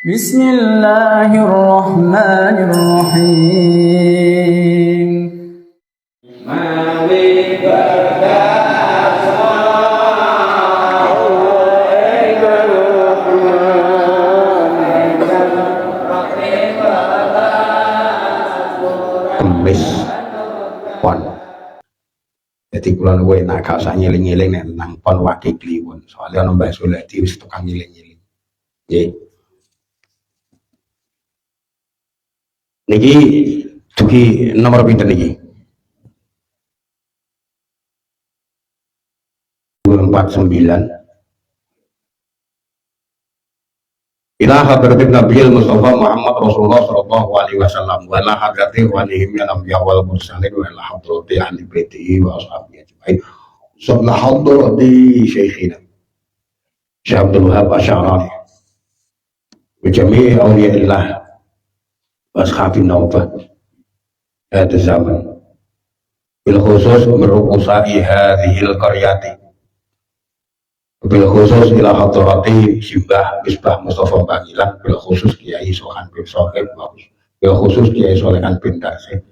Bismillahirrahmanirrahim. Kemis pon. Jadi kula nuwun enak gak usah ngiling-ngiling nek nang pon wage kliwon. Soale ana Mbah Suladi wis tukang ngiling-ngiling. Nggih. Niki dugi nomor pinten niki? 249 ila hadratin Nabiyil Mustafa Muhammad Rasulullah sallallahu alaihi wasallam wa la hadrati wa nihim ya nabiy wal mursalin wa la hadrati ahli baitihi wa ashabihi ajmain. Sallallahu hadrati syekhina Syekh Abdul Wahab Asy'arani wa jami' awliyaillah wa ashabin nawbah hadha zaman bil khusus meruqusai hadhil qaryati bil khusus ila hadrati Simbah Misbah Mustafa Bangilan, bil khusus Kiai Sohan bin Sohib, bil khusus Kiai Solehan bin Tasib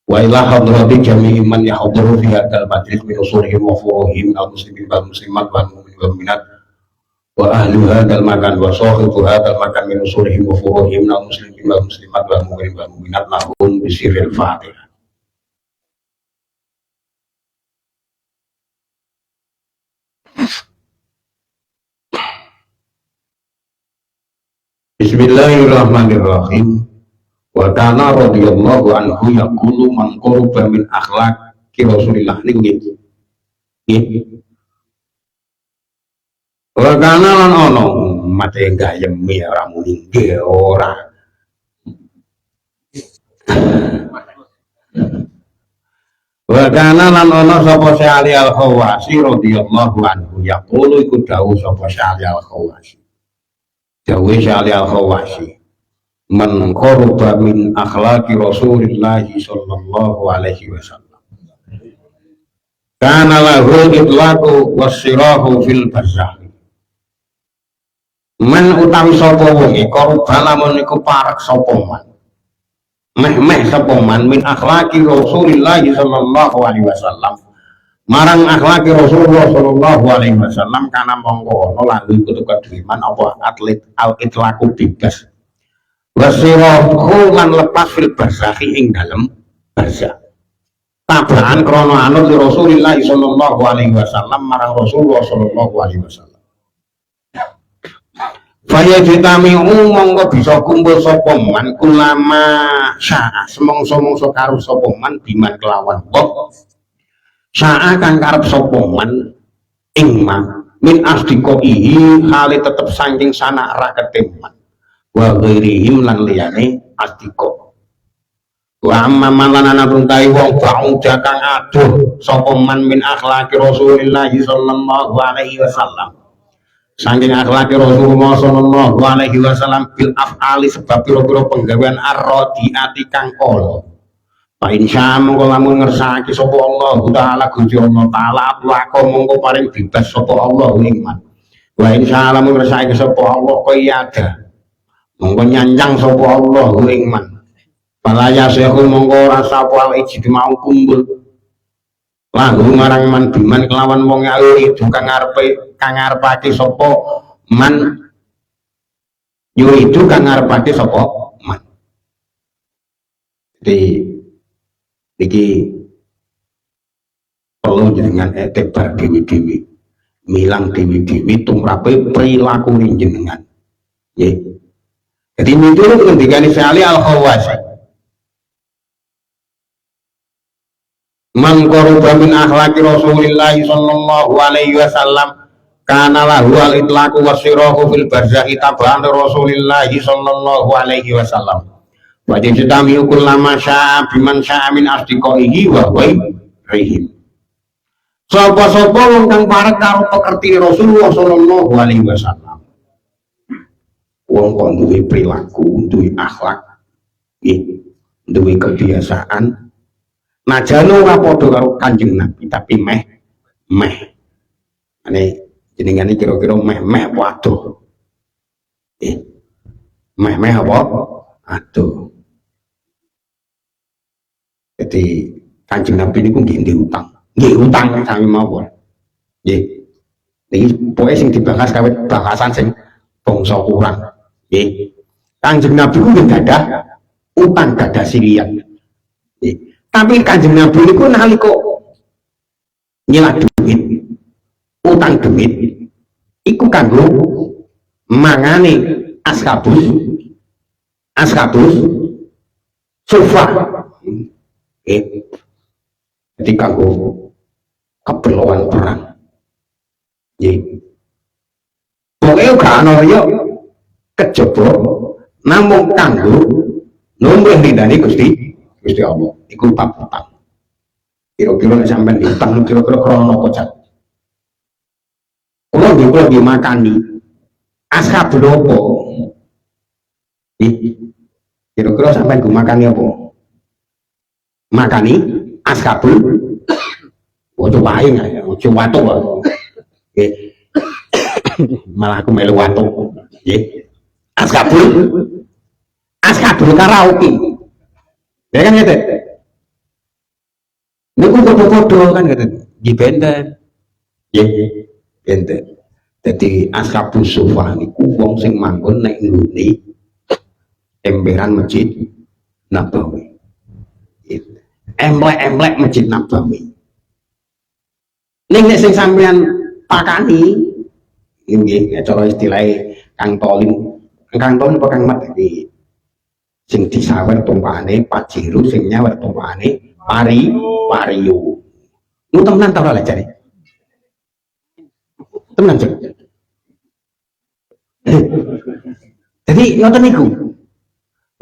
wa ila hadrati jami'i man yahduru fi hadzal majlis min usurihim wa furuhim al muslimin wal muslimat wal mu'minin wal mu'minat wa ahli hadzal makan wa sahibu hadzal makan min usurihim wa furuhim al muslimin wal muslimat wal mu'minin wal mu'minat lahum bisirril Fatihah. Bismillahirrahmanirrahim. Wa kana radhiyallahu anhu yaqulu man qurba min akhlaqi Rasulillah niki. Wa kana lan ono mate gayemi ora muni nggih ora. Wa kana lan ono sapa Syali Al-Khawasi radhiyallahu anhu yaqulu iku dawuh sapa Syali Al-Khawasi. Dawuh Syali Al-Khawasi man qurba min akhlaqi Rasulillah sallallahu alaihi wasallam kana lahu itlaqu wasirahu fil barzakh. Man utawi sapa wong qurba lamun iku parek sapa man meh sapa man min akhlaqi Rasulillah sallallahu alaihi wasallam marang akhlaki Rasulullah sallallahu alaihi wasallam kana mongko ana lalu kutuk kadhiman apa atlet al itlaqu bebas wasirahu lan lepas fil barzakhi ing dalem barzakh tabaan krana anut li Rasulillah sallallahu alaihi wasallam marang Rasulullah sallallahu alaihi wasallam faya ditami'u mongko bisa kumpul sapa man ulama syaa semongso-mongso karo sapa man biman kelawan wong syaa kang karep sapa man ing man min asdiqaihi hale tetep saking sanak rakete man wa ghairihim lan liyane asdiqa wa amma man lan ana runtai wong ba'u kang aduh sapa man min akhlaqi Rasulillah sallallahu alaihi wasallam saking akhlaqi Rasulullah sallallahu alaihi wasallam bil af'ali sebab pira-pira penggawean ar-radiati kang ala. Fa insya mongko lamun ngersakake sapa Allah taala Gusti Allah taala lako mongko paring bebas sapa Allah ing man. Wa insya lamun ngersakake sapa Allah qayada mongko nyanjang sapa Allah ing man. Palaya sehu mongko ora sapa iki mau kumpul. Lahu marang man biman kelawan wong ayu itu kang ngarepake sapa man. Yo itu kang ngarepake sapa man. Iki perlu jenengan etebar dewi-dewi milang dewi-dewi tumrape perilaku jenengan ya. Jadi miturut ngendikane Syali Al-Khawasi man qurba min akhlaqi Rasulillah sallallahu alaihi wasallam kana lahu al-itlaqu wasirahu fil barzakhi tabaan Rasulillah sallallahu alaihi wasallam. Wajib sedami ukul lama syaa biman syaa min asdiqaihi wa ghairihim. Sapa-sapa wong kang parek karo pekerti Rasulullah sallallahu alaihi wasallam. Wong kok duwe perilaku, duwe akhlak, duwe kebiasaan. Najane ora padha karo Kanjeng Nabi, tapi meh. Ane jenengane kira-kira meh waduh. Eh, meh apa? Aduh. Jadi Kanjeng Nabi niku nggih utang. Nggih utang sami mawon. Nggih. Niki pokoke sing dibahas kawit bahasan sing bangsa kurang. Nggih. Kanjeng Nabi ku nggih gadah utang gadah silian. Nggih. Tapi Kanjeng Nabi niku nalika nyelak duit, utang duit iku kanggo mangane askabus sofa. Jadi kanggo keperluan perang. Pokoknya gak ana yo kejaba namung kanggo numrih ridane Gusti Allah. Iku bab utang. Kira-kira nek sampean utang kira-kira krana apa cak? Kula nggih makani askabul apa? Kira-kira sampean go makani apa? Makani askabul ojo paing ya, ojo watuk kok. Nggih. Malah aku melu watuk. Nggih. Askabul karaoke. Ya kan ngene. Niku padha-padha kan ngene. Nggih benten. Nggih, benten. Dadi askabul sofa niku wong sing manggon nek nggone emperan Masjid Nabawi. Emlek-emlek Masjid Nabawi. Ning nek sing sampean pakani nggih cara istilahe Kang Tolim. Kang Tolim apa Kang Mat iki sing disawer tumpakane Pajero sing nyawer tumpakane Pariyo. Lu temenan ta ora jare? Temenan Cek. Jadi ngoten niku.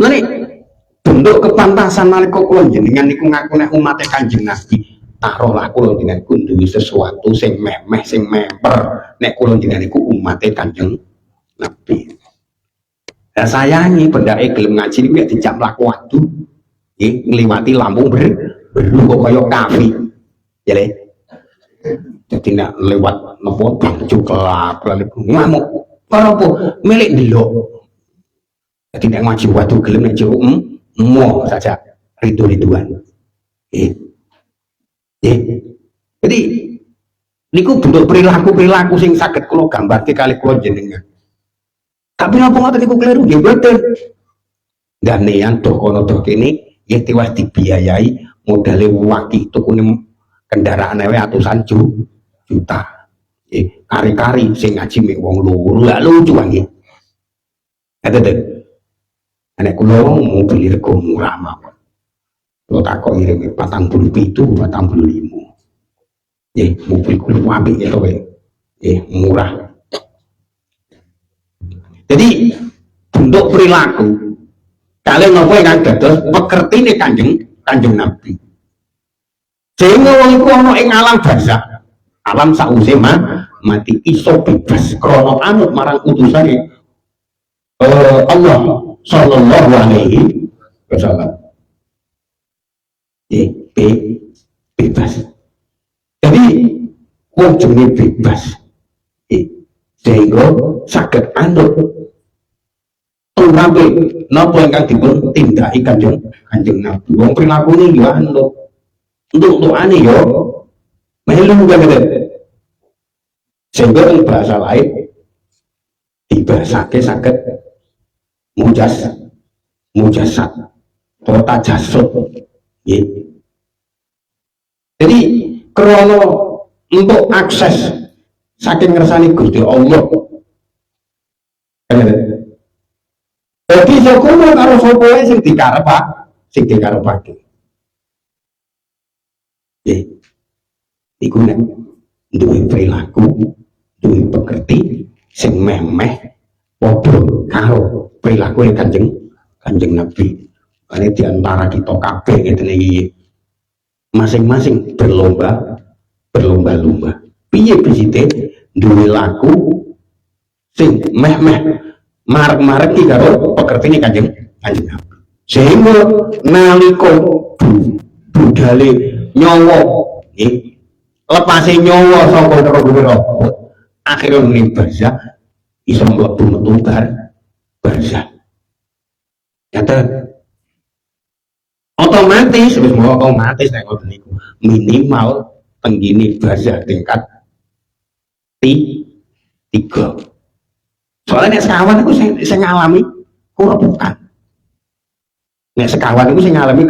Lha bentuk kepantasan nalika kula jenengan niku ngaku nek umat Kanjeng Nabi, taruhlah kula jenengan ku duwe sesuatu sing memeh sing memper nek kula jenengan niku umat Kanjeng Nabi. Lah sayangi bendake gelem ngaji niku nek dijak mlaku waktu nggih ngliwati lampu beru kok kaya kafe. Ya le. Dadi nek lewat napa bangju kelap ngamuk. Ora apa milik ndelok. Jadi nek ngaji waktu gelem nek jero mo saja ridho-ridhoan. Jadi niku bentuk perilaku sing saged kula gambarke kali kula jenengan. Tapi napa ngoten niku kleru nggih mboten. Ganean doh kono doh kene ya tiwas dibiayai modale waki tukune kendaraan ewe atusan juta. Kari-kari sing ngaji mek wong loro lak lucu nggih. Nek kula mobil rego murah mawon. Kula takok irime 47, 45. Mobil kula apik to kowe. Murah. Jadi bentuk perilaku kalian napa ingkang dados pekertine Kanjeng Nabi. Sehingga wong iku ana ing alam barzakh, alam sause mati iso bebas krana anut marang utusane Allah sallallahu alaihi wasallam. Bebas. Jadi wong jenenge bebas. Sehingga saged anut tumrap napa ingkang dipun tindaki Kanjeng Nabi. Wong prilakune yo anut. Untuk-untukane yo melu banget. Sehingga ing bahasa lain dibahasake saged mujasad atau tajasud. Jadi krana untuk akses saking ngersani Gusti Allah. Jadi syukur karo sapa sing dikarepake. Iku nek duwe perilaku, duwe pekerti sing memeh padha karo perilaku Kanjeng Nabi. Ini diantara kita kabeh ngeten iki masing-masing berlomba-lomba. Piye bisite duwe laku sing meh-meh marek-marek iki karo pekertine Kanjeng Nabi. Sehingga nalika budale nyawa lepase nyawa saka neraka akhirnya ning barzakh iso mlebu metu ngeten. Otomatis wis otomatis nek ngoten niku minimal tenggini barzah tingkat 3. Soalnya nek sekawan iku sing ngalami kerupukan. Nek sekawan iku sing ngalami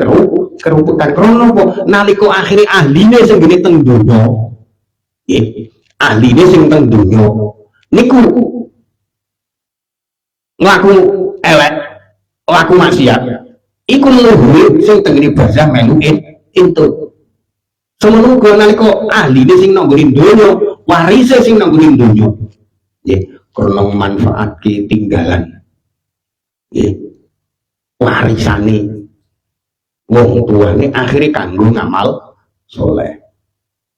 kerupukan krono apa nalika akhire ahline sing gene teng donya. Nggih, ahline sing teng donya niku laku elek, laku maksiat. Iku luhur sing tengene barzah melu entuk. Semono uga nalika ahline sing nang nggon donya, warise sing nang nggon donya. Nggih, krana manfaatke tinggalan. Nggih. Warisane wong tuane akhire kanggo ngamal soleh.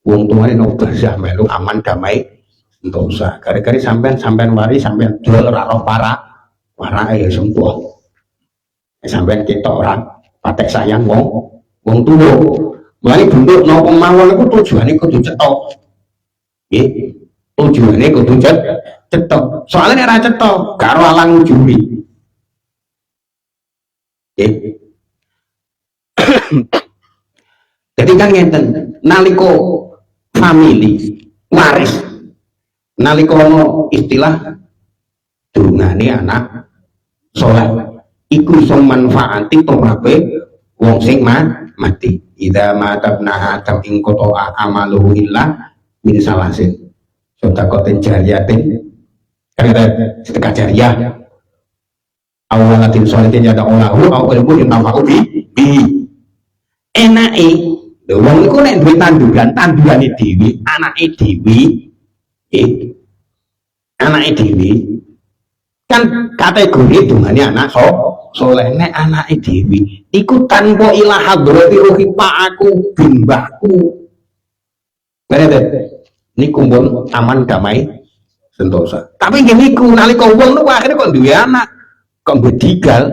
Wong tuane nang barzah melu aman damai sentosa. Gara-gara sampean waris sampean jual ora roh parake ya sempuh. Sampeyan ketok ora patek sayang wong tuwa. Mulane bentuk napa mawon iku tujuane kudu cetok. Nggih. Tujuane kudu cetok. Soalnya nek ora cetok karo alang ujuri. Nggih. Jadi kan ngenten, nalika famili waris nalika ana istilah dungane anak soleh iku iso manfaati torabe wong sing mati. Idza matabna adam ing qata amaluhu illa min salasin sedekatin jariyatin karena sedekah jariyah awalatin sholihin yada olahu au ilmu yunafa'u bi enake wong iku nek duwe tandurane dhewe anake dhewe kan kategori dungane anak soleh. Nek anake dhewe iku tanpa ilah hadrati ruhi aku bimbahku bener niku pun aman damai sentosa. Tapi nggih niku nalika wong niku akhire kok duwe anak kok bedigal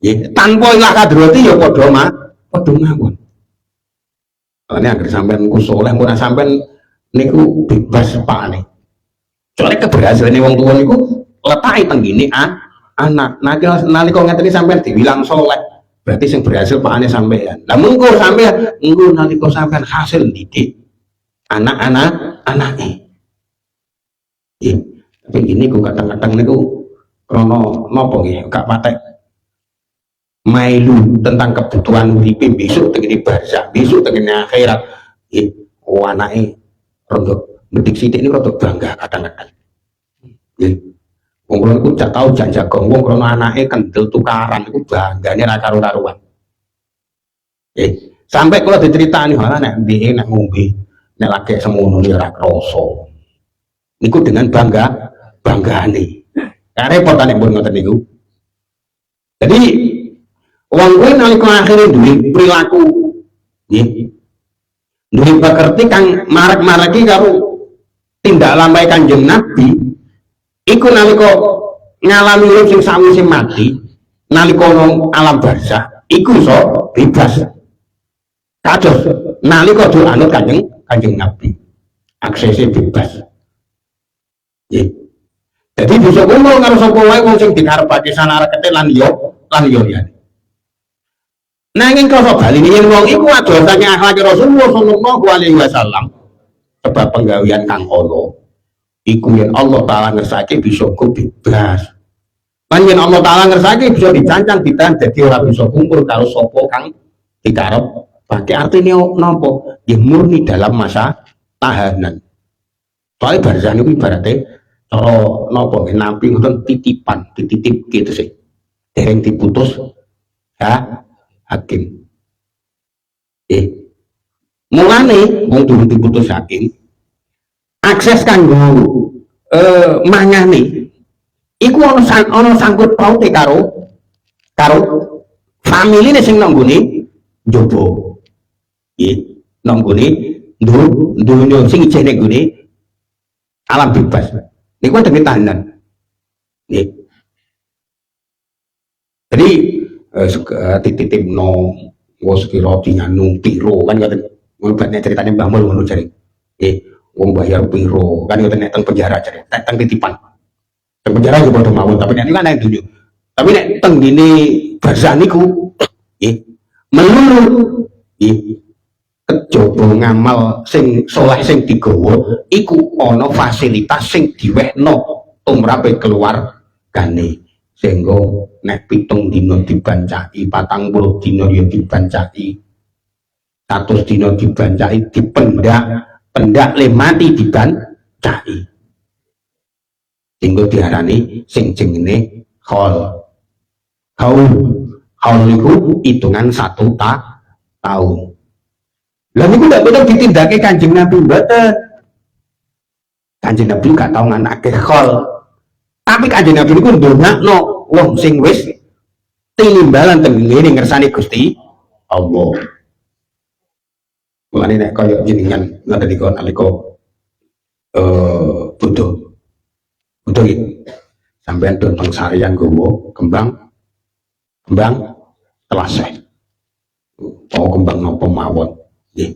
nggih tanpa ilah hadrati ya padha mawon. Ini agar sampean niku soleh ora sampean niku bebas pakane. Soalnya keberhasilan wong tuwa niku letake teng ngene anak. Nalika ngeten sampean dibilang soleh, berarti sing berhasil pakane sampean. Lah mengko sampean engko nalika sampean hasil didik anake. Nggih. Tapi ini kok kadang-kadang niku krana napa nggih gak patek mailu tentang kebutuhan uripe besok tengene barzah, besok tengene akhirat. Nggih. Anake rondo mendik sithik niku rada bangga kadang-kadang. Nggih. Wong kula niku cak tau jagong wong krana anake kendel tukaran niku banggane ra karo-karuan. Sampai kula diceritani malah nek mbeke nek ngombe nek lagi semono ora krasa. Niku dengan banggane. Ka repot nek mbon ngoten niku. Jadi wong kuwi nalika akhire duwe perilaku nggih. Duwe pekerti kang marek-mareki karo tindak lampahe Kanjeng Nabi. Iku nalika ngalami urip sing sawise mati, nalika ana alam barzah, iku iso bebas. Kados nalika dianut Kanjeng Nabi, aksesnya bebas. Nggih. Jadi bisa kumpul karo sapa wae wong sing dikarepake sanarekete lan yo liyane. Nanging krasa baline yen wong iku adoh saking akhlake Rasulullah sallallahu alaihi wasallam sebab penggawean kang ala. Iku yang Allah Ta'ala ngersake bisa go bebas. Lan yen Allah Ta'ala ngersake bisa dicancang ditahan dadi ora bisa kumpul karo sapa kang dikarep. Pakai artinya napa? Ya murni dalam masa tahanan. Soalnya barzah niku ibarate cara napa nampi ngoten titipan, dititip gitu sih. Dereng diputus hakim. Mulane wong durung diputus hakim akses kanggo mangane iku ana sangkut paute karo familine sing nang nggone njaba. Nggih, nang nggone donya sing ijene nggone alam bebas. Niku dene tahanan. Nggih. Jadi titip-titipno wis kira dinanu piro kan ngoten. Ngono ceritane Mbah Mul ngono jare. Nggih. Wong bayar piro kan ngoten nek teng penjara jare teng titipan teng penjara juga padha mawon tapi nek kan nang dunyo Tapi nek tenggene barzah niku nggih melulu nggih kejaba ngamal sing saleh sing digawa iku ana fasilitas sing diwehno tumrape keluargane sehingga nek 7 dina dibancaki 40 dina ya dibancaki 100 dina dibancaki pendak le mati dibancaki sehingga diarani sing jenenge haul niku hitungan 1 tahun. Lah niku ndak bener ditindake Kanjeng Nabi mboten. Kanjeng Nabi gak tau nganake khol. Tapi Kanjeng Nabi niku ndongakno wong sing wis tinimbalan tengene ngersane Gusti Allah. Mulane nek kaya jenengan ngoten niku nalika Buddha iki sampean don pangsarian nggawa kembang telaseh. Kembang napa mawon. Nggih.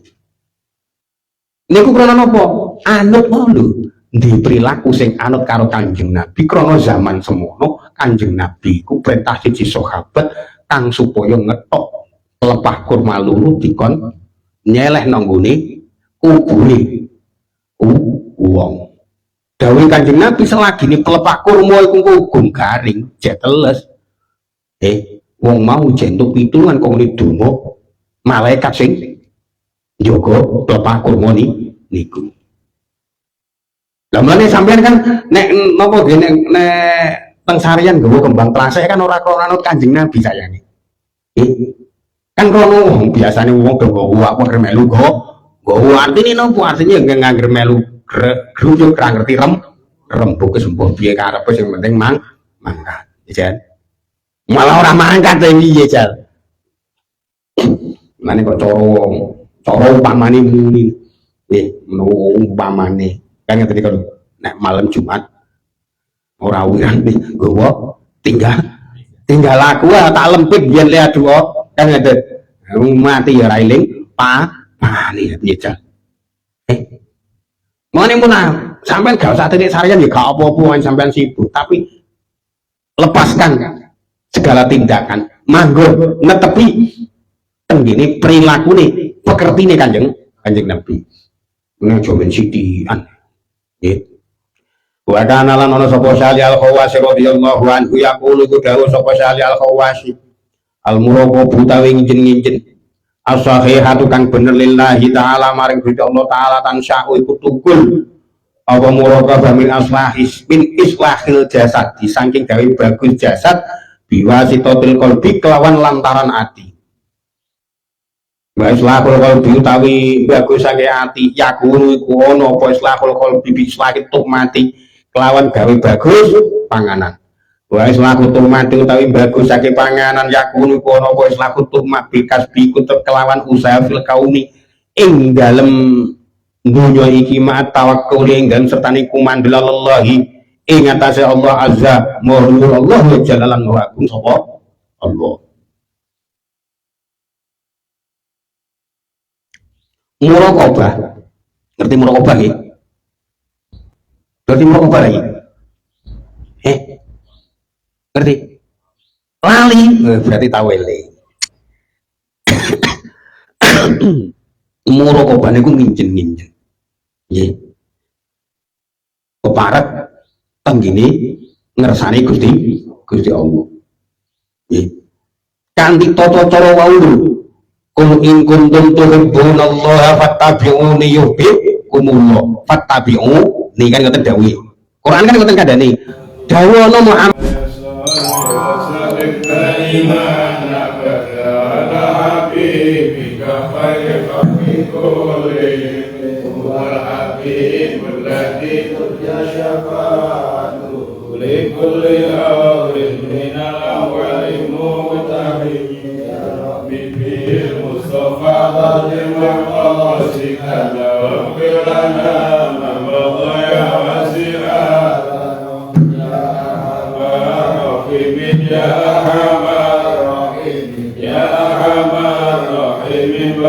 Niku krana napa? Anut lho. Di perilaku sing anut karo Kanjeng Nabi krana zaman semono Kanjeng Nabi ku perintah siji sahabat kang supaya ngetok pelepah kurma luru dikon nyeleh nang nggone kubure wong. Dawuh Kanjeng Nabi selagi pelepah kurma iku kugung garing jeteles. Wong mau jentuk pitungan kok ndonga malaikat sing njaga pelepah kurma niku. Lah mulane sampean kan nek napa nggih nek teng sarian nggawa kembang plasek kan ora krana anut Kanjeng Nabi sayange. Kan krono biasane wong nggawa apa melu nggawa artine napa artine ngangger melu gruyuk ra ngerti rembug sembuh piye karepe sing penting mangkat. Jan. Malah ora mangkat piye Jal. Mulane kok cara upamane muni. Menawa umpamane kan tadi kalau nek malam Jumat ora wirane nggawa tinggal aku tak lempit biyen lihat dua kan ngene mati ya railing pani piye Jan. Mone mun sampean gak usah titik sarian ya gak apa-apa sampean sibuk tapi lepaskan segala tindakan manggo netepi tenggene prilakune pekertine Kanjeng Nabi. Ini coba sidian. Wa kana lan ana sapa Sali Al-Khawasi radhiyallahu anhu yaqulu ku dawuh sapa Sali Al-Khawasi al-muraqabah utawi nginjen-nginjen as-sahihatu kang bener lillahi taala maring Gusti Allah taala tansa'u iku tukul apa muraqabah min islahil jasad saking gawe bagus jasad biwasitatil qalbi kelawan lantaran ati. Wa islahul qalbi utawi bagusake ati yakunu iku ana apa islahul qalbi bislahit mati kelawan gawe bagus panganan. Wa islahul mati utawi bagusake panganan yakunu iku ana apa islahul mati kasbi kelawan usaha fil kauni ing dalem dunya iki ma tawakkul ing dalem sertane kumandel Allah ing atase Allah azza wa Allah jalalan wa agung sapa Allah. Muraqabah. Ngerti muraqabah nggih? Ngerti muraqabah lagi? Ngerti? Lali, berarti tawele. Muraqabah niku nginjen-nginjen. Nggih. Keparep tenggene ngersani Gusti Allah. Nggih. Kanthi tata cara wau lho. Kul in kuntum tuhibbunallaha fattabi'uni yuhibbukumullah. Fattabi'uni kan ngoten dawuhe. Quran kan ngoten kandhane. Dawuh ana Muhammad Ya Arhamar Rahimin,